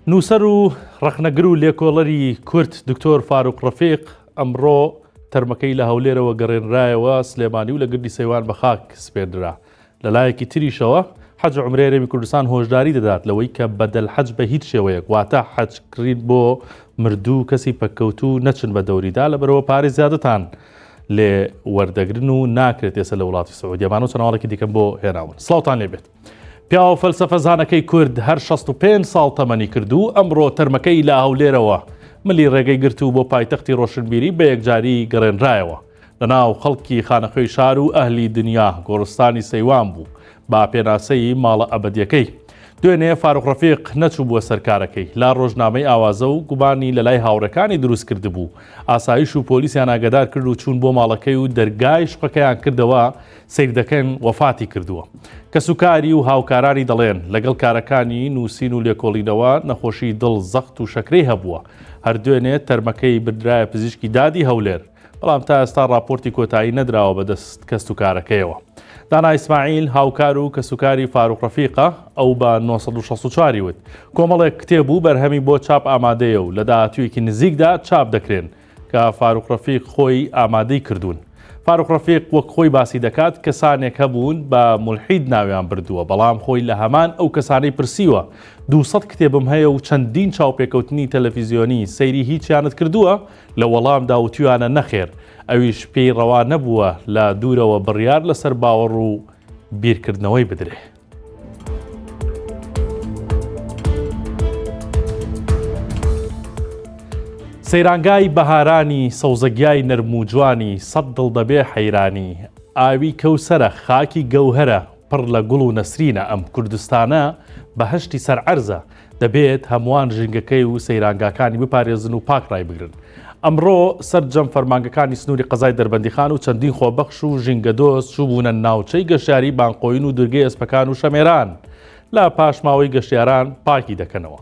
نووسەر و ڕەخنەگر و لێکۆڵەری کورد دکتۆر فاروق ڕەفیق ئەمڕۆ تەرمەکەی لە هەولێرەوە گەڕێنرایەوە سلێمانی و لە گردی سەیوان بە خاک سپێردرا. لەلایەکی تریشەوە حەج و عومرەی هەرێمی کوردستان هۆشداری دەدات لەوەی کە بەدەل حەج بە هیچ شێوەیەک واتە حەجکردن بۆ مردوو کەسی پەککەوتوو نەچن بە دەوریدا لەبەرەوە پارێ زیادەتان لێ وەردەگرن و ناکرێت ئێستا لە وڵاتی سعودیەمان و چەناوەڵێکی دیکەم بۆ هێناون. سڵاوتان لێبێت. پیاوە فەلسەفە زانەکەی کورد هەر 65 ساڵ تەمەنی کردو ئەمڕۆ تەرمەکەی لە هەولێرەوە ملی ڕێگەی گرتو بۆ پایتەختی ڕۆشنبیری بە یەکجاری گەڕێنرایەوە. لەناو خەڵکی خانەخوێی شار و ئەهلی دنیا گۆڕستانی سەیوان بوو با پێناسەی ماڵە ئەبەدیەکەی. دوێنێ فاروق ڕەفیق نەچوو بووە سەرکارەکەی لا ڕۆژنامەی ئاوازە و گوبانی لە لای هاوڕەکانی دروست کرد بوو. ئاسایش و پۆلیسیان ئاگادار کرد و چوون بۆ ماڵەکەی و دەرگای شقەکەیان کردەوە سیر دەکەن وەفاتی کردووە. کەسوکاری و هاوکارانی دەڵێن لەگەڵ کارەکانی نووسین و لێکۆڵینەوە نەخۆشی دڵ زەخت و شەکرەی هەبووە. هەردوێنێ تەرمەکەی بردرایە پزیشکی دادی هەولێر، بەڵام تا ئێستا راپۆرتی کۆتایی نەدراوە بەدەست کەسوکارەکەیەوە. دانا ئیسماعیل هاوکار و کەسوکاری فاروق ڕەفیقە ئەو بە 1964 وت کۆمەڵێک کتێب و بەرهەمی بۆ چاپ ئامادەیە و لە داهاتوویەکی نزیکدا چاپ دەکرێن کە فاروق ڕەفیق خۆی ئامادەی کردوون. فاروق ڕەفیق وەک خۆی باسی دەکات کەسانێک هەبوون بە مولحید ناویان بردووە، بەڵام خۆی لە هەمان ئەو کەسانەی پرسیوە 200 کتێبم هەیە و چەندین چاوپێکەوتنی تەلەڤیزیۆنی سەیری هیچیانت کردووە؟ لە وەڵامدا وتیوانە نەخێر، ئەویش پێی ڕەوا نەبووە لە دوورەوە بڕیار لەسەر باوەڕ و بیرکردنەوەی بدرێ. سەیرانگای بەهارانی سەوزەگیای نەرم و جوانی سەد دڵ دەبێ حەیرانی، ئاوی کەوسەرە خاکی گەوهرە پڕ لە گوڵ و نەسرینە. ئەم کوردستانە بەهەشتی سەر عەرزە، دەبێت هەمووان ژنگەکەی و سەیرانگاکانی بپارێزن و پاک ڕای بگرن. ئەمڕۆ سەرجەم فەرمانگەکانی سنووری قەزای دەربەندیخان و چەندین خۆبەخش و ژینگە دۆست چووبوونە ناوچەی گەشتیاری بانقۆین و دورگەی ئەسپەکان و شەمێران لە پاشماوەی گەشتیاران پاکی دەکەنەوە.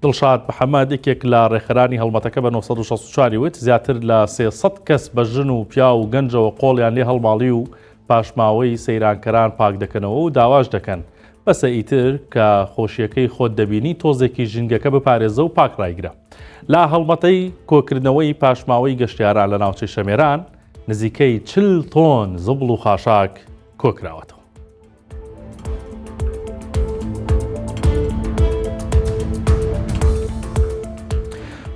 دڵشاد محەممەد یەکێک لە ڕێکخەرانی هەڵمەتەکە بە 1964 وت زیاتر لە 300 کەس بە ژن و پیا و گەنجەوە قۆڵیان لێ هەڵماڵی و پاشماوەی سەیرانکەران پاک دەکەنەوە و داواش دەکەن بەسە ئیتر کە خۆشیەکەی خۆت دەبینی تۆزێکی ژینگەکە بپارێزە و پاک ڕایگرە. لا هەڵمەتەی کۆکردنەوەی پاشماوەی گەشتیاران لە ناوچەی شەمێران نزیکەی 40 تۆن زبڵ و خاشاک کۆکراوەتەوە.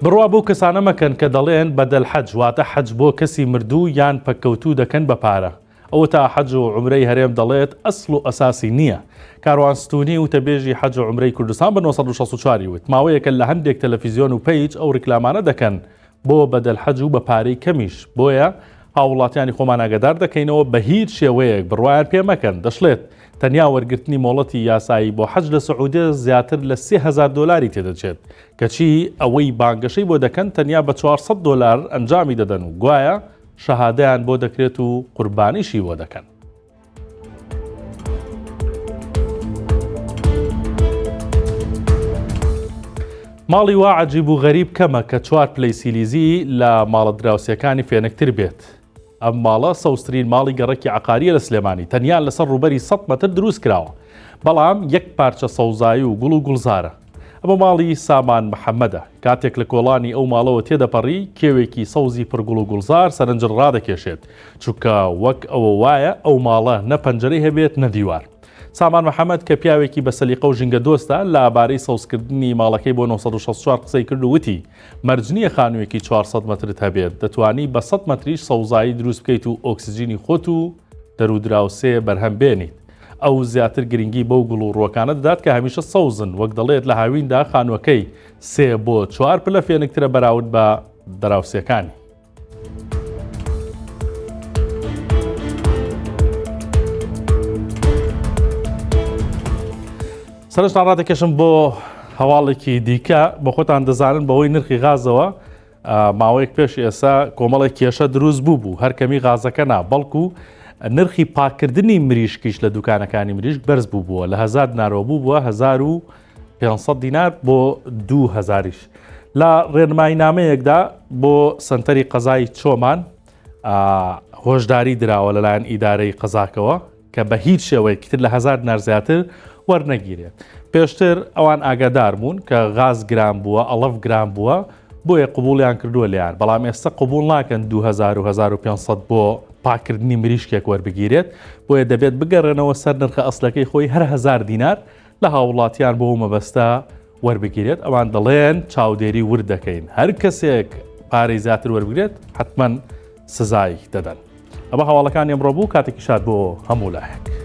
بڕوا بۆ کەسانە مەکەن کە دەڵێن بەدەل حەج واتە حەج بۆ کەسی مردوو یان پەککەوتوو دەکەن بە پارە. ئەوە تا حەج و عومرەی هەرێم دەڵێت ئەسڵ و ئەساسی نییە. کاروانستونی و تەبێژی حەج و عومرەی کوردستان بە 1964 وت ماوەیەکە لە هەندێک تەلەڤیزیۆن و پەیج ئەو ڕیکلامانە دەکەن بۆ بەدەل حەج و بە پارەی کەمیش. بۆیە هاوڵاتیانی خۆمان ئاگادار دەکەینەوە بە هیچ شێوەیەک بڕوایان پێ مەکەن. دەشڵێت تەنیا وەرگرتنی مۆڵەتی یاسایی بۆ حەج لە سعودیە زیاتر لە 30,000 دۆلاری تێدەچێت، کەچی ئەوەی بانگەشەی بۆ دەکەن تەنیا بە 400 دۆلار ئەنجامی دەدەن و گوایە شەهادەیان بۆ دەکرێت و قوربانیشی بۆ دەکەن. ماڵی وا عەجیب و غەریب کەمە کە 4 پلەی سیلیزی لە ماڵە دراوسەکانی فێنکتر بێت. ئەم ماڵە سەوسترین ماڵی گەڕەکی عەقاریە لە سلێمانی، تەنیا لەسەر ڕووبەری 100 مەتر دروست کراوە، بەڵام یەک پارچە سەوزایی و گوڵ و گوڵزارە. ئەمە ماڵی سامان محەممەدە. کاتێک لە کۆڵانی ئەو ماڵەوە تێدەپەڕی کێوێکی سەوزی پڕگوڵ و گوڵزار سەرنجڕ ڕادەکێشێت، چونکە وەک ئەوە وایە ئەو ماڵە نە پەنجەرەی هەبێت نە دیوار. سامان محەممەد کە پیاوێکی بە سەلیقە و ژینگە دۆستە لەبارەی سەوزکردنی ماڵەکەی بۆ 1964 قسەی کرد و وتی مەرجنیە خانوویەکی 400 مەترت هەبێت، دەتوانی بە 100 مەتریش سەوزایی دروست بکەیت و ئۆکسجینی خۆت و دەرودراوسێ بەرهەم بێنیت. ئەو زیاتر گرنگی بەو گوڵ و ڕۆکانە دەدات کە هەمیشە سەوزن، وەک دەڵێت لە هاویندا خانووەکەی 3 بۆ 4 پلە فێنکترە بەراورد بە دراوسەکانی. سەرنجتان ڕادەکەشم بۆ هەواڵێکی دیکە بە خۆتان دەزانن بەوەی نرخی غازەوە ماوەیەک پێش ئێستا کۆمەڵێک کێشە دروست بوو هەرکەمی غازەکە نا، بەڵکو نرخی پاکردنی مریشکیش لە دوکانەکانی مریشک بەرز بووە لە 1000 دینارەوە بووە 1500 دینار بۆ 2000ش. لە ڕێنمایی نامەیەکدا بۆ سنتەری قەزای چۆمان هۆشداری دراوە لەلایەن ئیدارەی قەزاکەوە کە بە هیچ شێوەیەکی تر لە 1000 دینار زیاتر وەرنەگیرێت. پێشتر ئەوان ئاگادار بوون کە غاز گران بووە، ئەڵەف گران بووە، بۆیە قبوڵیان کردووە لێیان، بەڵام ئێستا قبول ناکەن 2000 و 1500 بۆ پاکردنی مریشکێک وەربگیرێت، بۆیە دەبێت بگەڕێنەوە سەر نرخە ئەسلەکەی خۆی هەر 1000 دینار لە هاوڵاتیان بۆ مەبەستا وەربگیرێت. ئەوان دەڵێن چاودێری ورد دەکەین، هەر کەسێک پارەی زیاتر وەربگرێت حتمما سزای دەدەن. ئەمە هەواڵەکانی ئەمڕۆ بوو، کاتێکی شاد بۆ هەموو لایەک.